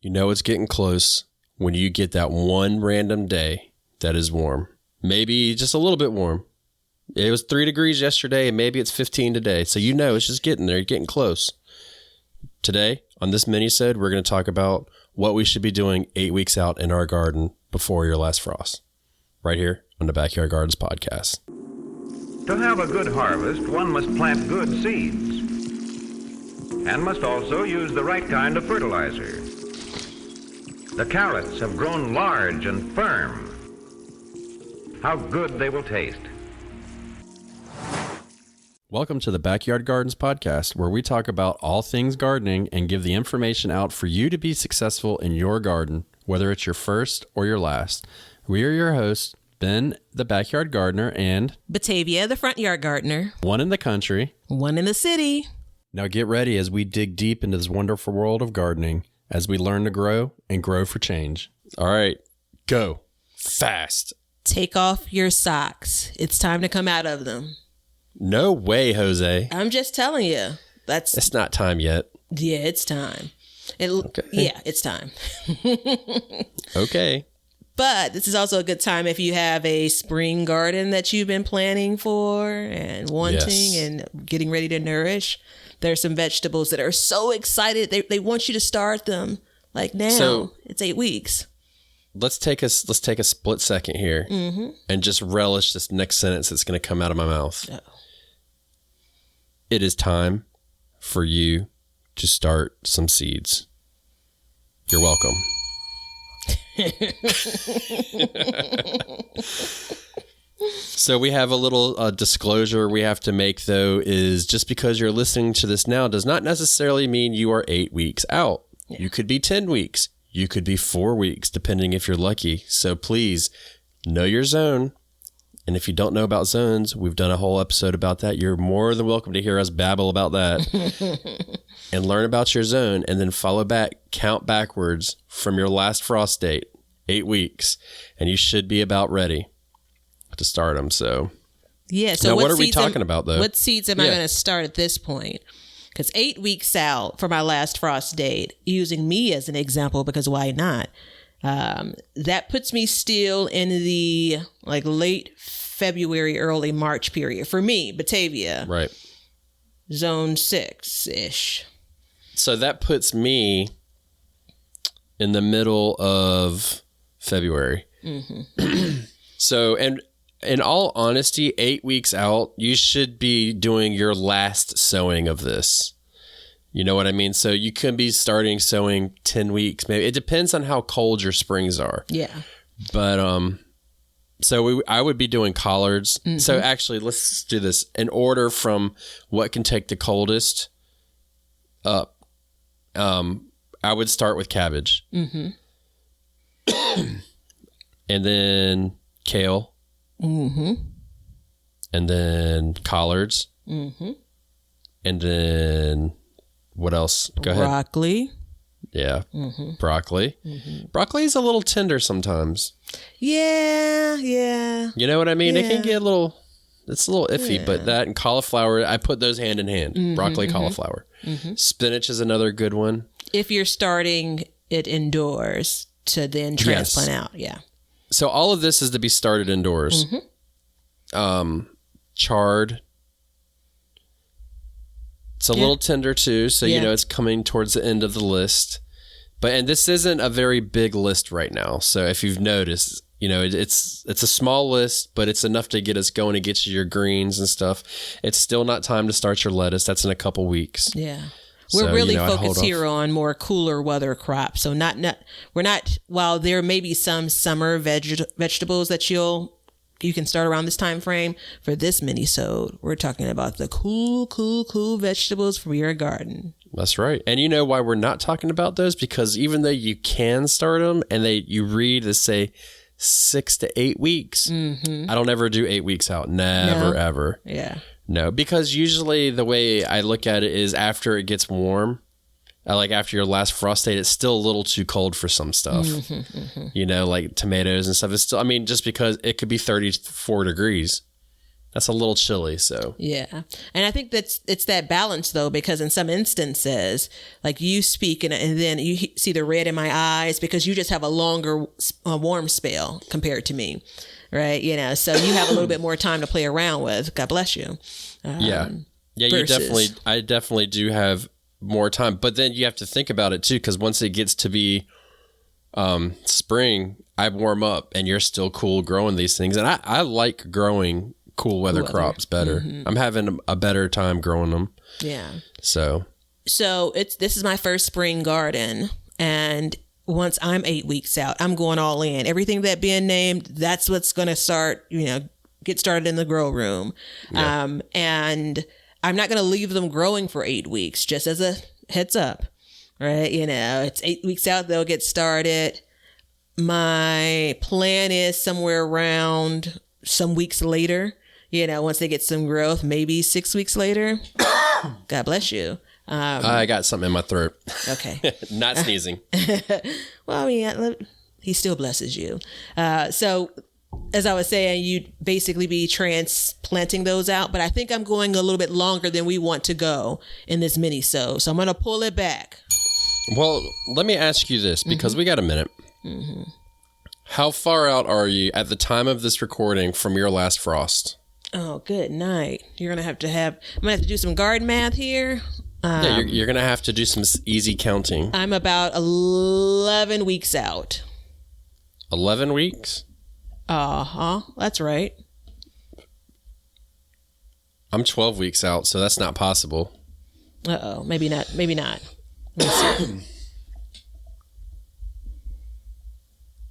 You know it's getting close when you get that one random day that is warm. Maybe just a little bit warm. It was 3 degrees yesterday, and maybe it's 15 today. So you know it's just getting there, getting close. Today, on this Minisode, we're going to talk about what we should be doing 8 weeks out in our garden before your last frost. Right here on the Backyard Gardens podcast. To have a good harvest, one must plant good seeds and must also use the right kind of fertilizer. The carrots have grown large and firm. How good they will taste. Welcome to the Backyard Gardens podcast, where we talk about all things gardening and give the information out for you to be successful in your garden, whether it's your first or your last. We are your hosts, Ben, the backyard gardener, and Batavia, the front yard gardener. One in the country, one in the city. Now get ready as we dig deep into this wonderful world of gardening as we learn to grow and grow for change. All right, go fast. Take off your socks. It's time to come out of them. No way, Jose. I'm just telling you. It's not time yet. Yeah, it's time. Okay. Yeah, it's time. Okay. But this is also a good time if you have a spring garden that you've been planning for and wanting and getting ready to nourish. There's some vegetables that are so excited. They want you to start them like now. So, it's 8 weeks. Let's take a split second here and just relish this next sentence that's going to come out of my mouth. Oh. It is time for you to start some seeds. You're welcome. So we have a little disclosure we have to make, though, is just because you're listening to this now does not necessarily mean you are 8 weeks out. Yeah. You could be 10 weeks. You could be 4 weeks, depending if you're lucky. So please know your zone. And if you don't know about zones, we've done a whole episode about that. You're more than welcome to hear us babble about that and learn about your zone, and then follow back, count backwards from your last frost date, 8 weeks, and you should be about ready to start them. So, yeah. So now, what are we talking about, though? What seeds am I going to start at this point? Because 8 weeks out for my last frost date, using me as an example, because why not? That puts me still in the late February, early March period for me, Batavia. Right. Zone 6-ish. So that puts me in the middle of February. Mm-hmm. So, and in all honesty, 8 weeks out, you should be doing your last sowing of this. You know what I mean? So you could be starting sowing 10 weeks. Maybe it depends on how cold your springs are. Yeah. But I would be doing collards. Mm-hmm. So actually, let's do this in order from what can take the coldest up. I would start with cabbage. Mm-hmm. And then kale. Mm-hmm. And then collards. Mm-hmm. And then what else? Go ahead. Broccoli. Yeah. Mm-hmm. Broccoli. Mm-hmm. Broccoli is a little tender sometimes. Yeah. You know what I mean? Yeah. It can get it's a little iffy, but that and cauliflower, I put those hand in hand. Mm-hmm, broccoli, cauliflower. Mm-hmm. Spinach is another good one. If you're starting it indoors to then transplant out. Yeah. So all of this is to be started indoors. Mm-hmm. Chard. It's a little tender too, so you know it's coming towards the end of the list. And this isn't a very big list right now. So if you've noticed, it's a small list, but it's enough to get us going and get you your greens and stuff. It's still not time to start your lettuce. That's in a couple weeks. Yeah. We're really focused here on more cooler weather crops. So we're not, while there may be some summer vegetables that you can start around this time frame. For this Minisode, we're talking about the cool vegetables from your garden. That's right. And you know why we're not talking about those? Because even though you can start them and you read to say 6 to 8 weeks, I don't ever do 8 weeks out. Never, ever. Yeah. No, because usually the way I look at it is after it gets warm, after your last frost date, it's still a little too cold for some stuff. Like tomatoes and stuff. It's still, just because it could be 34 degrees That's a little chilly. So yeah. And I think it's that balance though, because in some instances, like you speak and then you see the red in my eyes because you just have a longer warm spell compared to me. Right. You know, so you have a little bit more time to play around with. God bless you. Yeah. You I definitely do have more time, but then you have to think about it too. Cause once it gets to be, spring, I warm up and you're still cool growing these things. And I like growing cool weather crops better. I'm having a better time growing them. Yeah. So this is my first spring garden, and once I'm 8 weeks out, I'm going all in. Everything that being named, that's what's going to get started in the grow room. Yeah. And I'm not going to leave them growing for 8 weeks, just as a heads up, right? You know, it's 8 weeks out, they'll get started. My plan is somewhere around some weeks later, you know, once they get some growth, maybe 6 weeks later. God bless you. I got something in my throat. Okay. Not sneezing. Well, I mean, he still blesses you. So as I was saying, you'd basically be transplanting those out, but I think I'm going a little bit longer than we want to go in this Minisode. So I'm going to pull it back. Well, let me ask you this, because we got a minute. How far out are you at the time of this recording from your last frost? Oh, good night. I'm going to have to do some garden math here. Yeah, you're going to have to do some easy counting. I'm about 11 weeks out. 11 weeks? That's right. I'm 12 weeks out, so that's not possible. Uh-oh, maybe not. Let me see.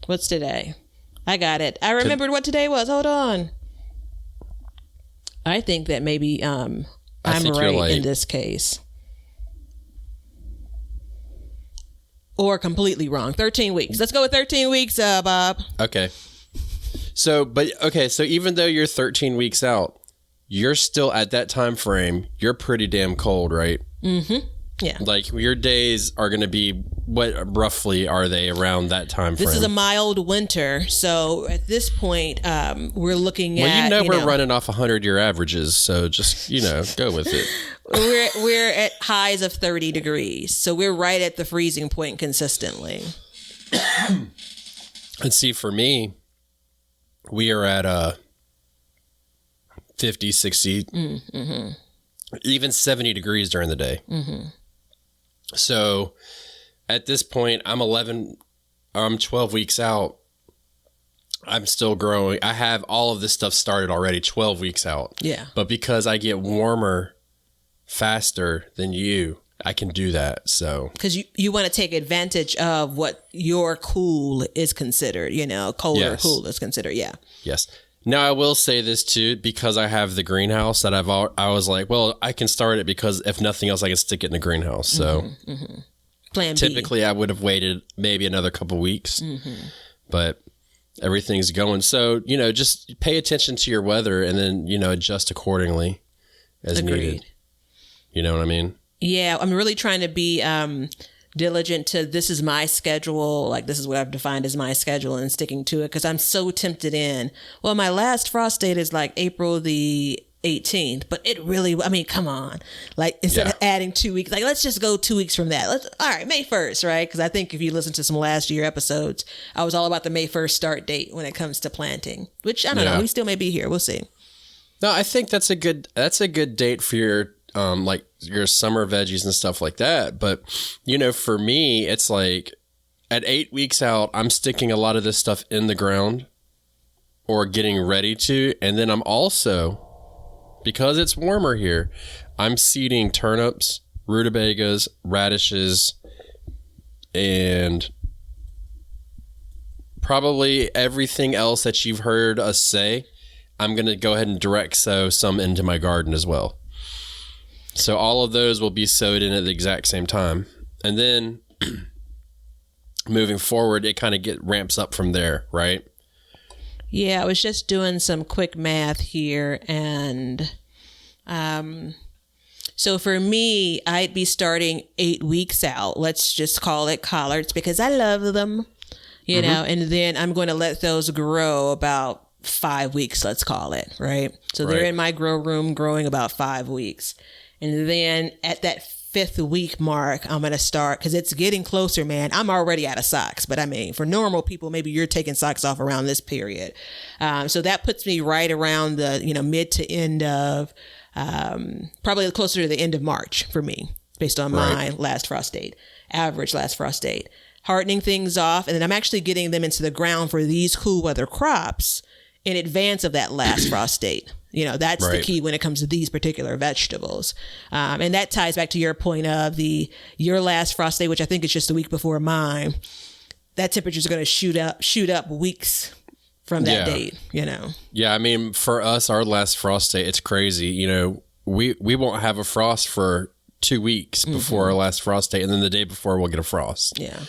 What's today? I got it. I remembered what today was. Hold on. I think that maybe I'm right in this case. Or completely wrong. 13 weeks. Let's go with 13 weeks, Bob. Okay. So even though you're 13 weeks out, you're still at that time frame. You're pretty damn cold, right? Mm-hmm. Yeah. Like your days are going to be, what roughly are they around that time frame? This is a mild winter. So at this point, we're looking at... Well, we're running off 100-year averages. So just, go with it. We're at highs of 30 degrees. So we're right at the freezing point consistently. And see, for me, we are at 50, 60, even 70 degrees during the day. Mm-hmm. So at this point, I'm 12 weeks out. I'm still growing. I have all of this stuff started already 12 weeks out. Yeah. But because I get warmer faster than you, I can do that. So because you want to take advantage of what your cool is considered, colder cool is considered. Yeah. Yes. Now I will say this too, because I have the greenhouse that I was like, well, I can start it because if nothing else, I can stick it in the greenhouse. So Plan B. Typically I would have waited maybe another couple weeks, but everything's going. So, just pay attention to your weather and then, adjust accordingly as needed. You know what I mean? Yeah. I'm really trying to be diligent to this is my schedule. Like this is what I've defined as my schedule and sticking to it because I'm so tempted in. Well, my last frost date is like April the 18th, but it really, come on. Like instead of adding 2 weeks, like let's just go 2 weeks from that. All right, May 1st, right? Because I think if you listen to some last year episodes, I was all about the May 1st start date when it comes to planting, which I don't know. We still may be here. We'll see. No, I think that's a good date for your like your summer veggies and stuff like that. But, for me, it's like at 8 weeks out, I'm sticking a lot of this stuff in the ground or getting ready to. And then I'm also, because it's warmer here, I'm seeding turnips, rutabagas, radishes, and probably everything else that you've heard us say. I'm going to go ahead and direct sow some into my garden as well. So all of those will be sowed in at the exact same time. And then moving forward, it kind of ramps up from there, right? Yeah, I was just doing some quick math here. And so for me, I'd be starting 8 weeks out. Let's just call it collards because I love them, and then I'm going to let those grow about 5 weeks, let's call it, right? So Right. they're in my grow room growing about 5 weeks. And then at that 5th week mark, I'm going to start, because it's getting closer, man. I'm already out of socks, but I mean, for normal people, maybe you're taking socks off around this period. So that puts me right around the, mid to end of, probably closer to the end of March for me, based on my last frost date, average last frost date. Hardening things off, and then I'm actually getting them into the ground for these cool weather crops in advance of that last frost date. That's the key when it comes to these particular vegetables. And that ties back to your point of your last frost date, which I think is just a week before mine. That temperature is going to shoot up weeks from that date, Yeah, I mean, for us, our last frost date, it's crazy. We won't have a frost for 2 weeks before our last frost date, and then the day before we'll get a frost. Yeah.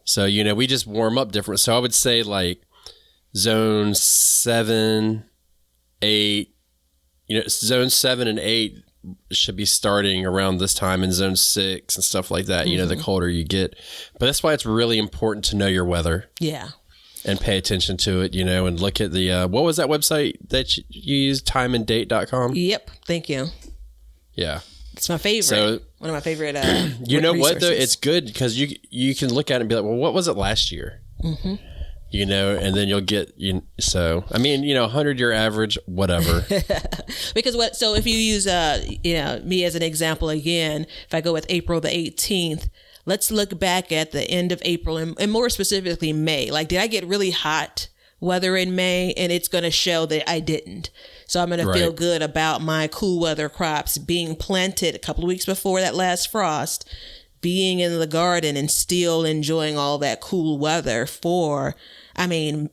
So, we just warm up different. So I would say like zone 7, 8, zone 7 and 8 should be starting around this time, in zone 6 and stuff like that, the colder you get. But that's why it's really important to know your weather. Yeah. And pay attention to it, and look at the, what was that website that you used, timeanddate.com? Yep. Thank you. Yeah. It's my favorite. So, one of my favorite. You know what though? It's good because you can look at it and be like, well, what was it last year? Mm-hmm. And then you'll get So I mean, 100-year average, whatever. Because so if you use me as an example again, if I go with April the 18th, let's look back at the end of April and more specifically May. Like, did I get really hot weather in May? And it's going to show that I didn't. So I'm going to feel good about my cool weather crops being planted a couple of weeks before that last frost, being in the garden and still enjoying all that cool weather for, I'm going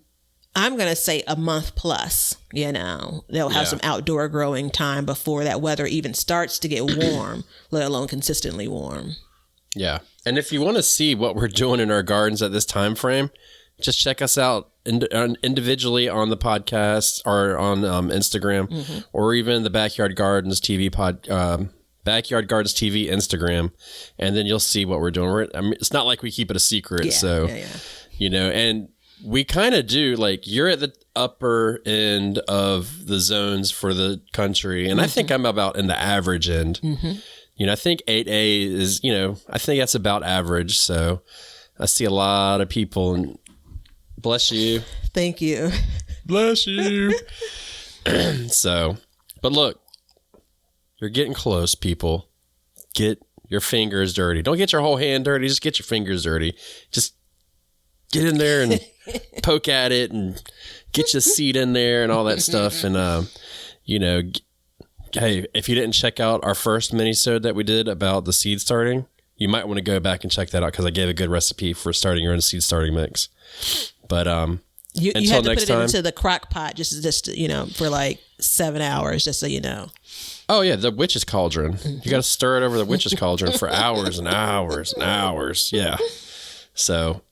to say a month plus, they'll have some outdoor growing time before that weather even starts to get warm, let alone consistently warm. Yeah. And if you want to see what we're doing in our gardens at this time frame, just check us out individually on the podcast or on Instagram, or even the Backyard Gardens TV Backyard Gardens TV Instagram, and then you'll see what we're doing. It's not like we keep it a secret, and we kind of do. Like, you're at the upper end of the zones for the country, and I think I'm about in the average end. I think 8A is, I think that's about average. So I see a lot of people, and bless you. Thank you. Bless you. But look, you're getting close, people. Get your fingers dirty. Don't get your whole hand dirty. Just get your fingers dirty. Just get in there and poke at it and get your seed in there and all that stuff. And, hey, if you didn't check out our first minisode that we did about the seed starting, you might want to go back and check that out, because I gave a good recipe for starting your own seed starting mix. But you have to put it into the crock pot just for like 7 hours, just so you know. Oh yeah, the witch's cauldron. You got to stir it over the witch's cauldron for hours and hours and hours. Yeah. So,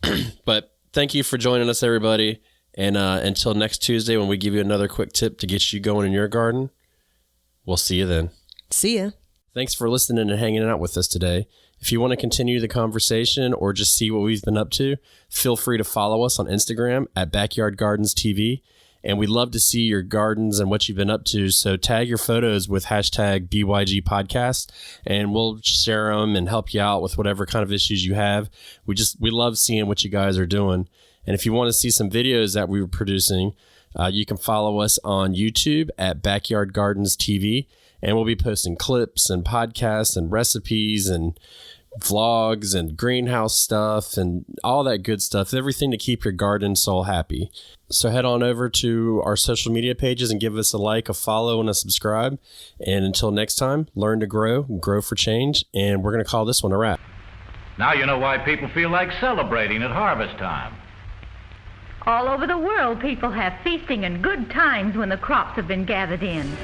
but thank you for joining us, everybody. And until next Tuesday, when we give you another quick tip to get you going in your garden, we'll see you then. See ya. Thanks for listening and hanging out with us today. If you want to continue the conversation or just see what we've been up to, feel free to follow us on Instagram at Backyard Gardens TV. And we'd love to see your gardens and what you've been up to. So tag your photos with hashtag BYG Podcast, and we'll share them and help you out with whatever kind of issues you have. We love seeing what you guys are doing. And if you want to see some videos that we were producing, you can follow us on YouTube at Backyard Gardens TV. And we'll be posting clips and podcasts and recipes and vlogs and greenhouse stuff and all that good stuff. Everything to keep your garden soul happy. So head on over to our social media pages and give us a like, a follow, and a subscribe. And until next time, learn to grow for change. And we're going to call this one a wrap. Now you know why people feel like celebrating at harvest time. All over the world, people have feasting and good times when the crops have been gathered in.